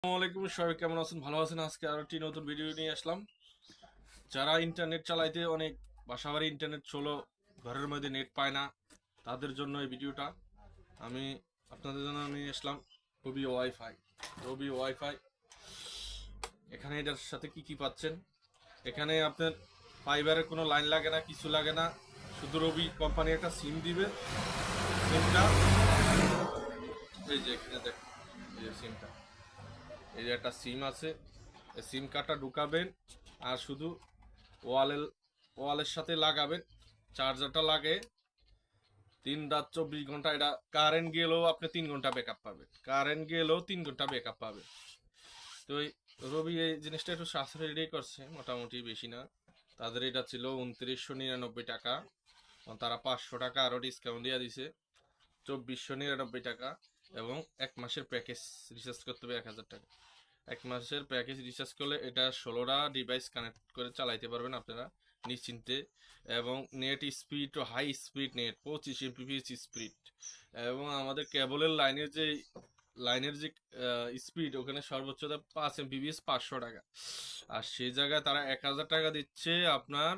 আসসালামু আলাইকুম, সবাই কেমন আছেন? ভালো আছেন? আজকে আরো একটি নতুন ভিডিও নিয়ে আসলাম। যারা ইন্টারনেট চালাইতে অনেক বাসাবাড়ি ইন্টারনেট চলো, ঘরের মধ্যে নেট পায় না, তাদের জন্য এই ভিডিওটা আমি আপনাদের জন্য নিয়ে আসলাম। রবি ওয়াইফাই। রবি ওয়াইফাই, এখানে এটার সাথে কি কি পাচ্ছেন? এখানে আপনার ফাইবারের কোনো লাইন লাগে না, কিছু লাগে না। শুধু রবি কোম্পানি একটা সিম দিবে। সিমটা এই যে এখানে দেখেন, এই যে সিমটা, এই যে একটা সিম আছে, এই সিম কার্ডটা ঢুকাবেন আর শুধু ওয়ালের ওয়ালের সাথে লাগাবেন। চার্জারটা লাগে 3 রাত 24 ঘন্টা। এটা কারেন্ট গেলেও আপনি 3 ঘন্টা ব্যাকআপ পাবেন, কারেন্ট গেলেও 3 ঘন্টা ব্যাকআপ পাবেন। তো এই রবি এই জিনিসটা একটু সাশ্রয়ী করছে, মোটামুটি বেশি না। তাদের এটা ছিল 2999 টাকা, তারা 500 টাকা আরও ডিসকাউন্ট দিয়ে দিছে, 2499 টাকা। এবং 1 মাসের প্যাকেজ রিচার্জ করতে হবে 1000 টাকা। 1 মাসের প্যাকেজ রিচার্জ করলে এটা 16টা ডিভাইস কানেক্ট করে চালাইতে পারবেন আপনারা নিশ্চিন্তে। এবং net speed, high speed net, 25 MBps speed. এবং আমাদের কেবলের লাইনের যে স্পিড, ওখানে সর্বোচ্চ 5 MBps 500 টাকা। আর সেই জায়গায় তারা 1000 টাকা দিচ্ছে আপনার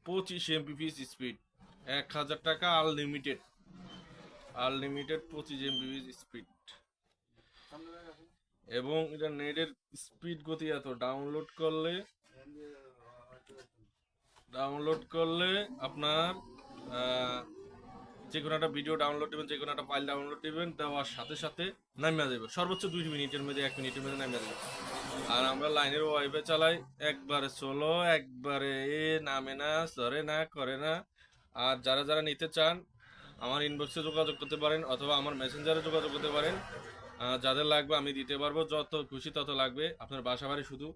25 MBps স্পিড। 1000 টাকা আনলিমিটেড, আনলিমিটেড 25 MBps স্পিড। এবং এটা নেটের স্পিড গতি এত, ডাউনলোড করলে আপনার যে কোনো একটা ভিডিও ডাউনলোড দিবেন, যে কোনো একটা ফাইল ডাউনলোড দিবেন, দেওয়ার সাথে সাথে নামিয়ে যাবে সর্বোচ্চ 2 মিনিটের মধ্যে, 1 মিনিটের মধ্যে নামিয়ে যাবে। আর আমরা লাইনের ওয়াইফাই চালাই, একবারে চলো, একবারে নামে না, ধরে না, করে না। আর যারা যারা নিতে চান আমার ইনবক্সে যোগাযোগ করতে পারেন, অথবা আমার মেসেঞ্জারে যোগাযোগ করতে পারেন। যাদের লাগবে আমি দিতে পারবো, যত খুশি তত লাগবে আপনার বাসা বাড়ি। শুধু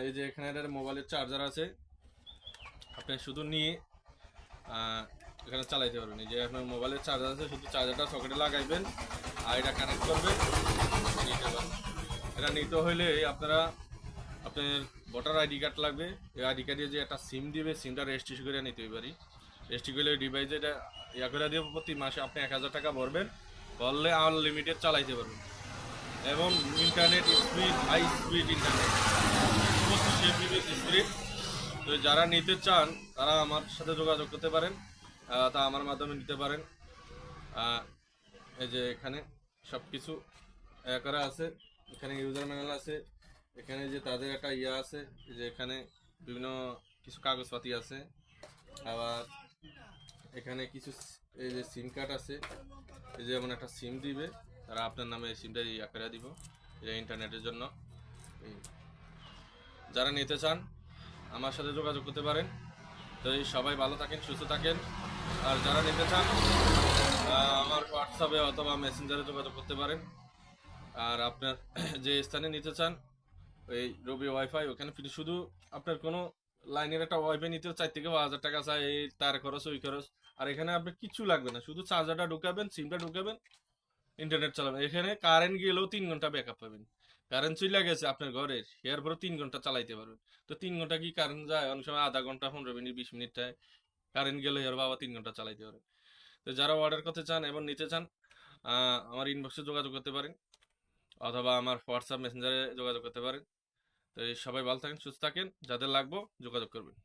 এই যে এখানে একটা মোবাইলের চার্জার আছে, আপনি শুধু নিয়ে এখানে চালাইতে পারবেন। এই যে আপনার মোবাইলের চার্জার আছে, শুধু চার্জারটা সকেটে লাগাইবেন আর এটা কানেক্ট করবেন, নিতে পারবেন। এটা নিতে হইলে আপনারা আপনার ভোটার আইডি কার্ড লাগবে। এই আইডি কার্ডে যে একটা সিম দিবে, সিমটা রেজিস্ট্রেশন করে নিতে পারি। রেজিস্ট্রি করলে ডিভাইসে এটা ইয়া করে দিয়ে প্রতি মাসে আপনি 1000 টাকা ভরবেন, ভরলে আনলিমিটেড চালাইতে পারবেন। এবং internet speed, high speed internet, 25 MBps speed. তো যারা নিতে চান তারা আমার সাথে যোগাযোগ করতে পারেন, তা আমার মাধ্যমে নিতে পারেন। এই যে এখানে সব কিছু করা আছে, এখানে ইউজার ম্যানুয়াল আছে, এখানে যে তাদের একটা ইয়া আছে, যে এখানে বিভিন্ন কিছু কাগজপাতি আছে। আবার এখানে কিছু এই যে সিম কার্ড আছে, এই যে যেমন একটা সিম দিবে, তারা আপনার নামে এই সিমটা ইয়া করে দিব, এটা ইন্টারনেটের জন্য। যারা নিতে চান আমার সাথে যোগাযোগ করতে পারেন। তো এই সবাই ভালো থাকেন, সুস্থ থাকেন। আর যারা নিতে চান আমার হোয়াটসঅ্যাপে অথবা মেসেঞ্জারে যোগাযোগ করতে পারেন। আর আপনার যে স্থানে নিতে চান ওই রবি ওয়াইফাই, ওখানে ফ্রি। শুধু আপনার কোনো লাইনের একটা ওয়াইফাই নিতে 4 থেকে 5 হাজার টাকা চাই, এই তার খরচ ওই খরচ। আর এখানে আপনার কিছু লাগবে না, শুধু চার্জারটা ঢুকাবেন, সিমটা ঢুকাবেন, ইন্টারনেট চালাবেন। এখানে কারেন্ট গেলেও 3 ঘন্টা ব্যাকআপ পাবেন। কারেন্ট চলে গেছে আপনার ঘরের, এরপরে 3 ঘন্টা চালাইতে পারবেন। তো 3 ঘন্টা কি কারেন্ট যায়? অনেক সময় আধা ঘন্টা, 15 মিনিট, 20 মিনিটটায় কারেন্ট গেলে এর বাবা 3 ঘন্টা চালাইতে পারে। তো যারা অর্ডার করতে চান এবং নিতে চান আমার ইনবক্সে যোগাযোগ করতে পারেন, অথবা আমার হোয়াটসঅ্যাপ মেসেঞ্জারে যোগাযোগ করতে পারেন। তো এই সবাই ভালো থাকেন, সুস্থ থাকেন, যাদের লাগবে যোগাযোগ করবেন।